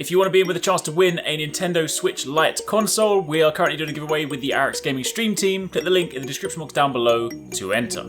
If you want to be in with a chance to win a Nintendo Switch Lite console, we are currently doing a giveaway with the Arekkz Gaming Stream Team. Click the link in the description box down below to enter.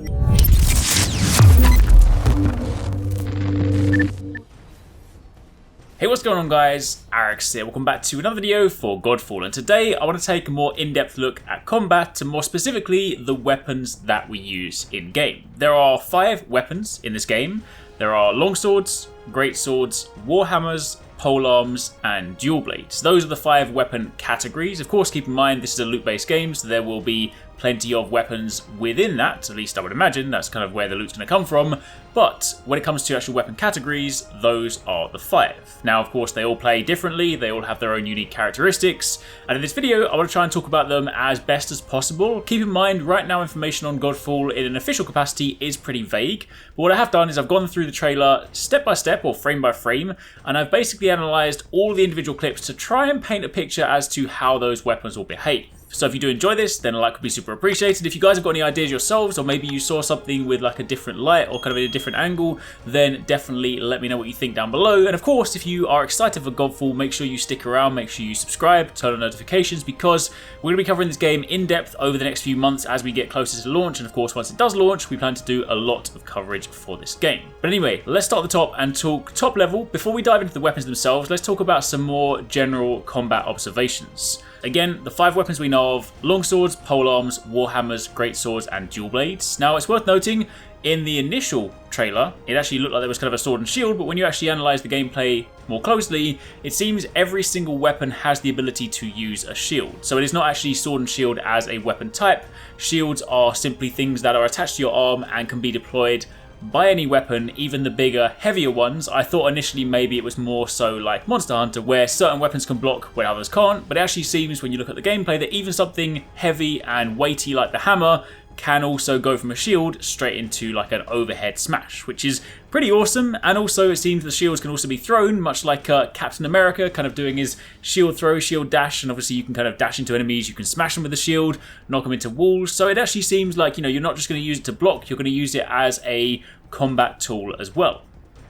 Hey, what's going on guys? Arekkz here. Welcome back to another video for Godfall, and today I want to take a more in-depth look at combat and more specifically the weapons that we use in-game. There are 5 weapons in this game. There are Longswords, Greatswords, Warhammers, Polearms, and Dual Blades. Those are the 5 weapon categories. Of course, keep in mind this is a loot-based game, so there will be plenty of weapons within that, at least I would imagine. That's kind of where the loot's going to come from. But when it comes to actual weapon categories, those are the 5. Now, of course, they all play differently. They all have their own unique characteristics. And in this video, I want to try and talk about them as best as possible. Keep in mind, right now, information on Godfall in an official capacity is pretty vague. But what I have done is I've gone through the trailer step by step or frame by frame, and I've basically analysed all the individual clips to try and paint a picture as to how those weapons will behave. So if you do enjoy this, then a like would be super appreciated. If you guys have got any ideas yourselves, or maybe you saw something with like a different light or kind of in a different angle, then definitely let me know what you think down below. And of course, if you are excited for Godfall, make sure you stick around, make sure you subscribe, turn on notifications, because we're going to be covering this game in depth over the next few months as we get closer to launch. And of course, once it does launch, we plan to do a lot of coverage for this game. But anyway, let's start at the top and talk top level. Before we dive into the weapons themselves, let's talk about some more general combat observations. Again, the 5 weapons we know of: Longswords, Polearms, Warhammers, Greatswords, and Dual Blades. Now, it's worth noting, in the initial trailer, it actually looked like there was kind of a sword and shield, but when you actually analyse the gameplay more closely, it seems every single weapon has the ability to use a shield. So it is not actually sword and shield as a weapon type. Shields are simply things that are attached to your arm and can be deployed by any weapon, even the bigger, heavier ones. I thought initially maybe it was more so like Monster Hunter, where certain weapons can block when others can't, but it actually seems when you look at the gameplay that even something heavy and weighty like the hammer can also go from a shield straight into like an overhead smash, which is pretty awesome. And also it seems the shields can also be thrown, much like Captain America kind of doing his shield throw, shield dash, and obviously you can kind of dash into enemies, you can smash them with the shield, knock them into walls. So it actually seems like, you know, you're not just going to use it to block, you're going to use it as a combat tool as well.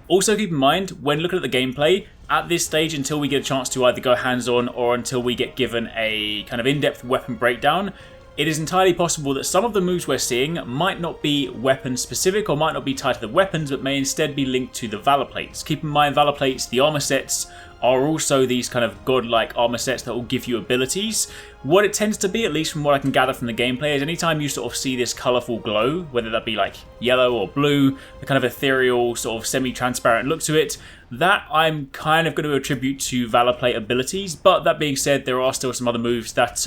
Also keep in mind, when looking at the gameplay, at this stage, until we get a chance to either go hands-on or until we get given a kind of in-depth weapon breakdown, it is entirely possible that some of the moves we're seeing might not be weapon specific or might not be tied to the weapons, but may instead be linked to the Valor Plates. Keep in mind, Valor Plates, the armor sets, are also these kind of godlike armor sets that will give you abilities. What it tends to be, at least from what I can gather from the gameplay, is anytime you sort of see this colourful glow, whether that be like yellow or blue, the kind of ethereal, sort of semi-transparent look to it, that I'm kind of going to attribute to Valor Plate abilities. But that being said, there are still some other moves that,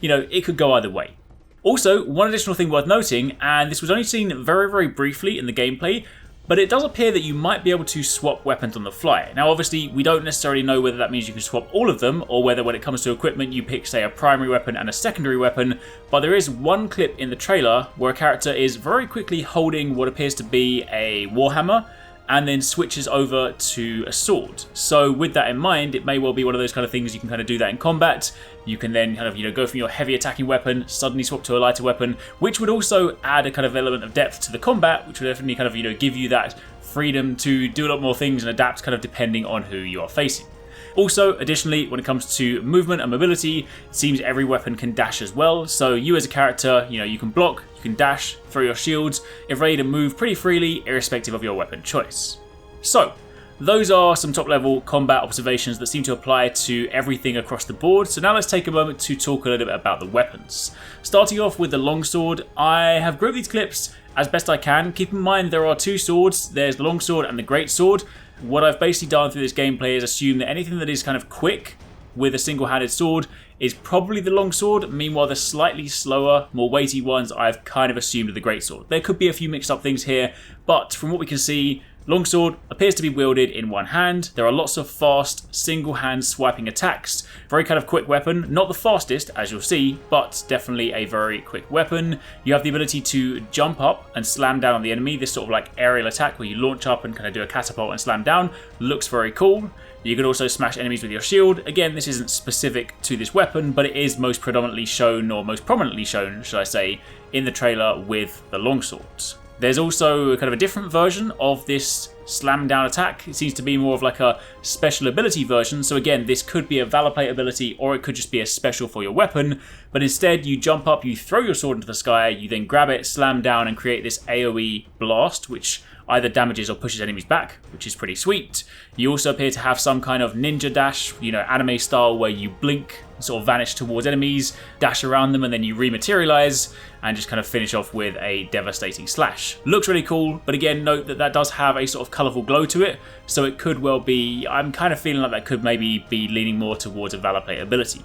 you know, it could go either way. Also, one additional thing worth noting, and this was only seen very, very briefly in the gameplay, but it does appear that you might be able to swap weapons on the fly. Now, obviously, we don't necessarily know whether that means you can swap all of them, or whether when it comes to equipment, you pick, say, a primary weapon and a secondary weapon, but there is one clip in the trailer where a character is very quickly holding what appears to be a Warhammer, and then switches over to a sword. So with that in mind, it may well be one of those kind of things you can kind of do that in combat. You can then kind of, you know, go from your heavy attacking weapon, suddenly swap to a lighter weapon, which would also add a kind of element of depth to the combat, which would definitely kind of, you know, give you that freedom to do a lot more things and adapt kind of depending on who you are facing. Also, additionally, when it comes to movement and mobility, it seems every weapon can dash as well. So you as a character, you know, you can block, you can dash, throw your shields, if ready to move pretty freely, irrespective of your weapon choice. So, those are some top level combat observations that seem to apply to everything across the board. So now let's take a moment to talk a little bit about the weapons. Starting off with the longsword, I have grouped these clips as best I can. Keep in mind there are 2 swords, there's the longsword and the greatsword. What I've basically done through this gameplay is assume that anything that is kind of quick with a single-handed sword is probably the longsword. Meanwhile, the slightly slower, more weighty ones I've kind of assumed are the greatsword. There could be a few mixed up things here, but from what we can see, longsword appears to be wielded in one hand. There are lots of fast, single-hand swiping attacks. Very kind of quick weapon. Not the fastest, as you'll see, but definitely a very quick weapon. You have the ability to jump up and slam down on the enemy. This sort of like aerial attack where you launch up and kind of do a catapult and slam down. Looks very cool. You can also smash enemies with your shield. Again, this isn't specific to this weapon, but it is most predominantly shown, or most prominently shown, should I say, in the trailer with the longswords. There's also kind of a different version of this slam down attack. It seems to be more of like a special ability version. So again, this could be a valor plate ability, or it could just be a special for your weapon. But instead, you jump up, you throw your sword into the sky, you then grab it, slam down, and create this AoE blast, which either damages or pushes enemies back, which is pretty sweet. You also appear to have some kind of ninja dash, anime style, where you blink, sort of vanish towards enemies, dash around them, and then you rematerialize and just kind of finish off with a devastating slash. Looks really cool, but again, note that that does have a sort of colourful glow to it, so it could well be, I'm kind of feeling like that could maybe be leaning more towards a valor plate ability.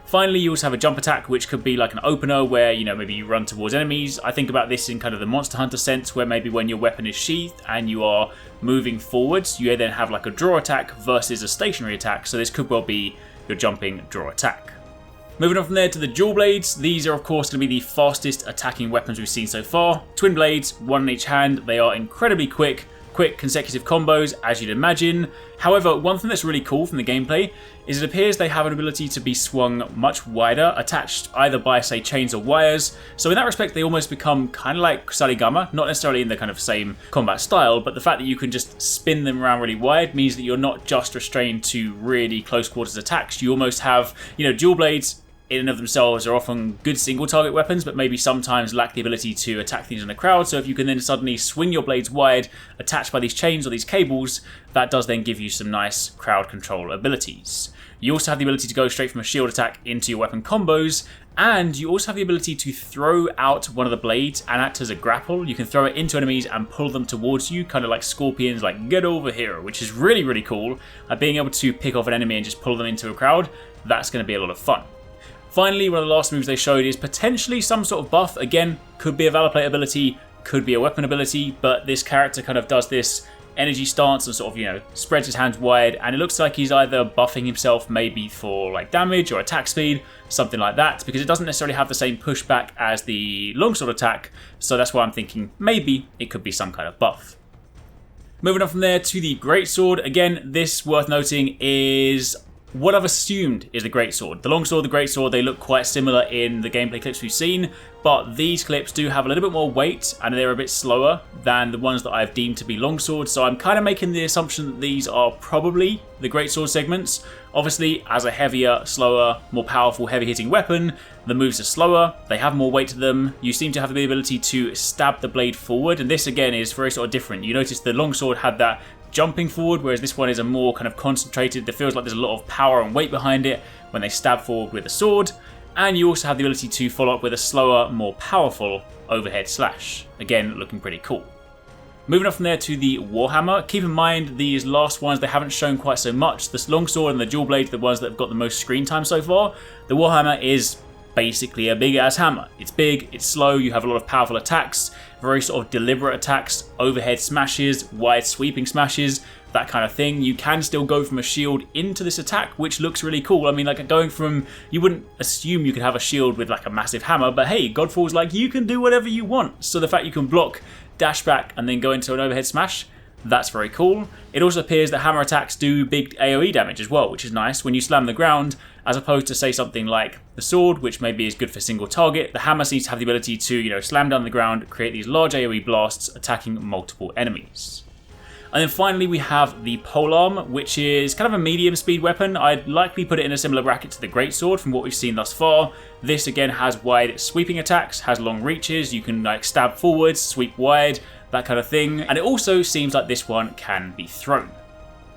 Finally, you also have a jump attack, which could be like an opener where, maybe you run towards enemies. I think about this in kind of the Monster Hunter sense, where maybe when your weapon is sheathed and you are moving forwards, you then have like a draw attack versus a stationary attack, so this could well be your jumping draw attack. Moving on from there to the dual blades, these are of course going to be the fastest attacking weapons we've seen so far. Twin blades, one in each hand, they are incredibly quick consecutive combos, as you'd imagine. However, one thing that's really cool from the gameplay is it appears they have an ability to be swung much wider, attached either by, say, chains or wires. So in that respect, they almost become kind of like Sarigama, not necessarily in the kind of same combat style, but the fact that you can just spin them around really wide means that you're not just restrained to really close quarters attacks. You almost have, dual blades in and of themselves are often good single target weapons, but maybe sometimes lack the ability to attack things in a crowd. So if you can then suddenly swing your blades wide, attached by these chains or these cables, that does then give you some nice crowd control abilities. You also have the ability to go straight from a shield attack into your weapon combos, and you also have the ability to throw out one of the blades and act as a grapple. You can throw it into enemies and pull them towards you, kind of like scorpions, like get over here, which is really, really cool. Being able to pick off an enemy and just pull them into a crowd, that's going to be a lot of fun. Finally, one of the last moves they showed is potentially some sort of buff. Again, could be a valor plate ability, could be a weapon ability, but this character kind of does this energy stance and sort of, spreads his hands wide, and it looks like he's either buffing himself maybe for like damage or attack speed, something like that, because it doesn't necessarily have the same pushback as the longsword attack, so that's why I'm thinking maybe it could be some kind of buff. Moving on from there to the Greatsword. Again, this, worth noting, is what I've assumed is the Greatsword. The Longsword, the Greatsword, they look quite similar in the gameplay clips we've seen, but these clips do have a little bit more weight and they're a bit slower than the ones that I've deemed to be Longsword, so I'm kind of making the assumption that these are probably the Greatsword segments. Obviously, as a heavier, slower, more powerful, heavy-hitting weapon, the moves are slower, they have more weight to them, you seem to have the ability to stab the blade forward, and this again is very sort of different. You notice the Longsword had that jumping forward, whereas this one is a more kind of concentrated, it feels like there's a lot of power and weight behind it when they stab forward with a sword. And you also have the ability to follow up with a slower, more powerful overhead slash. Again, looking pretty cool. Moving on from there to the Warhammer. Keep in mind, these last ones, they haven't shown quite so much. The Longsword and the Dual Blade are the ones that have got the most screen time so far. The Warhammer is basically a big ass hammer. It's big, it's slow, you have a lot of powerful attacks, very sort of deliberate attacks, overhead smashes, wide sweeping smashes, that kind of thing. You can still go from a shield into this attack, which looks really cool. I mean, like going from, you wouldn't assume you could have a shield with like a massive hammer, but hey, Godfall's like, you can do whatever you want. So the fact you can block, dash back, and then go into an overhead smash, that's very cool. It also appears that hammer attacks do big AoE damage as well, which is nice. When you slam the ground, as opposed to say something like the sword, which maybe is good for single target, the hammer seems to have the ability to, slam down the ground, create these large AoE blasts, attacking multiple enemies. And then finally we have the Polearm, which is kind of a medium speed weapon. I'd likely put it in a similar bracket to the Greatsword from what we've seen thus far. This again has wide sweeping attacks, has long reaches, you can like stab forwards, sweep wide, that kind of thing. And it also seems like this one can be thrown.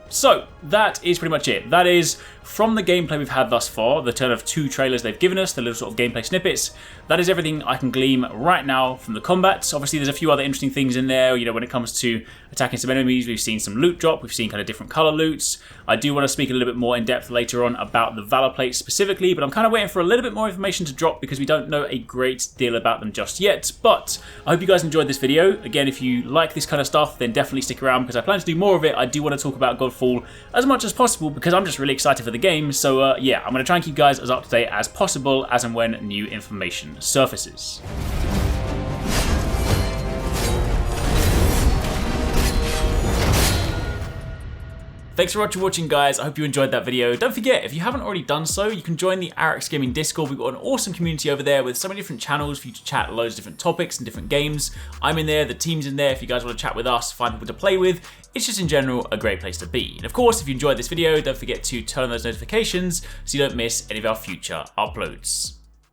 So that is pretty much it. That is from the gameplay we've had thus far, the turn of 2 trailers they've given us, the little sort of gameplay snippets. That is everything I can glean right now from the combats. Obviously there's a few other interesting things in there, when it comes to attacking some enemies. We've seen some loot drop, we've seen kind of different color loots. I do want to speak a little bit more in depth later on about the Valor Plates specifically, but I'm kind of waiting for a little bit more information to drop because we don't know a great deal about them just yet. But I hope you guys enjoyed this video. Again, if you like this kind of stuff, then definitely stick around because I plan to do more of it. I do want to talk about Godfall as much as possible because I'm just really excited for the game. So yeah, I'm going to try and keep you guys as up to date as possible as and when new information surfaces. Thanks so much for watching, guys. I hope you enjoyed that video. Don't forget, if you haven't already done so, you can join the Arekkz Gaming Discord. We've got an awesome community over there with so many different channels for you to chat loads of different topics and different games. I'm in there, the team's in there if you guys want to chat with us, find people to play with. It's just in general a great place to be. And of course, if you enjoyed this video, don't forget to turn on those notifications so you don't miss any of our future uploads.